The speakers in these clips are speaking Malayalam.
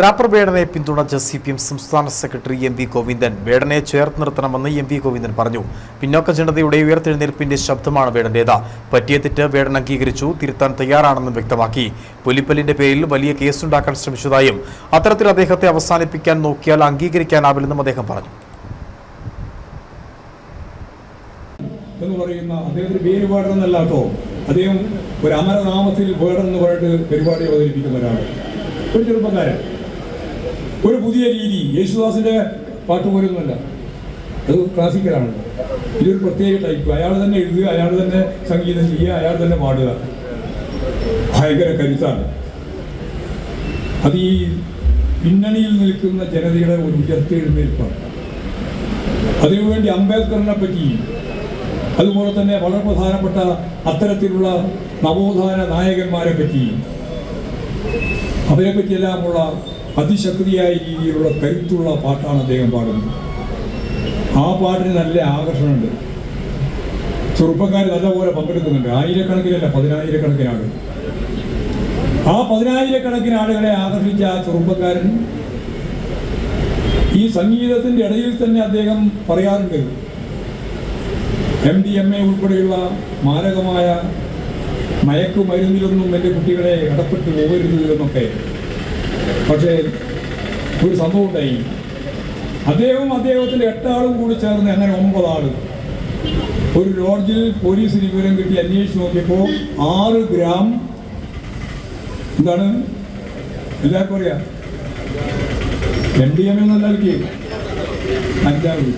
റാപ്പർ വേടനെ പിന്തുണച്ച CPM സംസ്ഥാന സെക്രട്ടറി MP ഗോവിന്ദൻ വേടനെ ചേർത്ത് നിർത്തണമെന്ന് MP ഗോവിന്ദൻ പറഞ്ഞു. പിന്നോക്ക ജനതയുടെ ഉയർത്തെഴുന്നേൽപ്പിന്റെ ശബ്ദമാണ് വേടന്റേത്. പറ്റിയ തെറ്റ് വേടൻ അംഗീകരിച്ചു, തിരുത്താൻ തയ്യാറാണെന്നും വ്യക്തമാക്കി. പുലിപ്പല്ലിന്റെ പേരിൽ വലിയ കേസുണ്ടാക്കാൻ ശ്രമിച്ചതായും അത്തരത്തിൽ അദ്ദേഹത്തെ അവസാനിപ്പിക്കാൻ നോക്കിയാൽ അംഗീകരിക്കാനാവില്ലെന്നും അദ്ദേഹം പറഞ്ഞു. എന്ന് പറയുന്ന അദ്ദേഹത്തിന് പേര് വേടനെന്നല്ല കേട്ടോ, അദ്ദേഹം ഒരു അമരനാമത്തിൽ വേടൻ എന്ന് പറഞ്ഞിട്ട് പരിപാടി അവതരിപ്പിക്കുന്ന ഒരാളാണ്. ഒരു ചെറുപ്പക്കാരൻ, ഒരു പുതിയ രീതി, യേശുദാസിന്റെ പാട്ട് പോലൊന്നുമല്ല, അത് ക്ലാസിക്കലാണ്. ഇതൊരു പ്രത്യേക ടൈപ്പ്. അയാൾ തന്നെ എഴുതുക, അയാൾ തന്നെ സംഗീതം ചെയ്യുക, അയാൾ തന്നെ പാടുക. ഭയങ്കര കരുത്താണ്. അത് ഈ പിന്നണിയിൽ നിൽക്കുന്ന ജനതയുടെ ഒരു ഉയർത്തെഴുന്നേൽപ്പാണ്. അതിനുവേണ്ടി അംബേദ്കറിനെ പറ്റി, അതുപോലെ തന്നെ വളരെ പ്രധാനപ്പെട്ട അത്തരത്തിലുള്ള നവോത്ഥാന നായകന്മാരെ പറ്റി, അവരെ പറ്റിയെല്ലാമുള്ള അതിശക്തിയായ രീതിയിലുള്ള കരുത്തുള്ള പാട്ടാണ് അദ്ദേഹം പാടുന്നത്. ആ പാട്ടിന് നല്ല ആകർഷണമുണ്ട്. ചെറുപ്പക്കാർ നല്ലപോലെ പങ്കെടുക്കുന്നുണ്ട്. ആയിരക്കണക്കിനല്ല, 10,000 ആളുകൾ. ആ 10,000 ആളുകളെ ആകർഷിച്ച ആ ചെറുപ്പക്കാരൻ ഈ സംഗീതത്തിന്റെ ഇടയിൽ തന്നെ അദ്ദേഹം പറയാറുണ്ട്, MDMA ഉൾപ്പെടെയുള്ള മാരകമായ മയക്കുമരുന്നിലൊന്നും എൻ്റെ കുട്ടികളെ ഇടപെട്ട് പോകരുത് എന്നൊക്കെ. പക്ഷേ ഒരു സംഭവം ഉണ്ടായി. അദ്ദേഹത്തിൻ്റെ 8 ആളും കൂടി ചേർന്ന് അങ്ങനെ 9 ആള് ഒരു ലോഡ്ജിൽ പോലീസിന് വിവരം കിട്ടി അന്വേഷിച്ച് നോക്കിയപ്പോൾ 6 ഗ്രാം എന്താണ് എല്ലാവർക്കും അറിയാം, MDMA എന്നല്ല കിട്ടിയത്, കഞ്ചാവ്.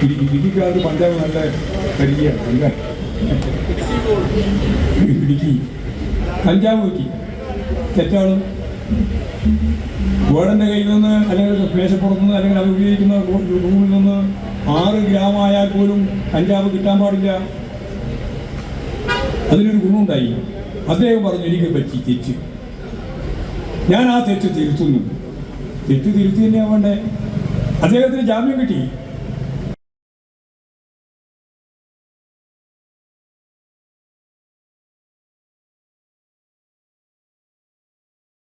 ഇടുക്കിക്കാർക്ക് പഞ്ചാബ് നല്ല പരിചയമാണ്. ഇടുക്കി കഞ്ചാവ് കിട്ടി. തെറ്റാളും വേടന്റെ കയ്യിൽ നിന്ന്, അല്ലെങ്കിൽ മേശപ്പുറത്ത് നിന്ന്, അല്ലെങ്കിൽ അത് ഉപയോഗിക്കുന്ന റൂമിൽ നിന്ന് 6 ഗ്രാം ആയാൽ പോലും കഞ്ചാവ് കിട്ടാൻ പാടില്ല. അതിനൊരു ഗുണമുണ്ടായി. അദ്ദേഹം പറഞ്ഞു, എനിക്ക് പറ്റി തെറ്റ്, ഞാൻ ആ തെറ്റ് തിരുത്തുന്നു. തെറ്റ് തിരുത്തി തന്നെയാ വേണ്ടേ. അദ്ദേഹത്തിന് ജാമ്യം കിട്ടി.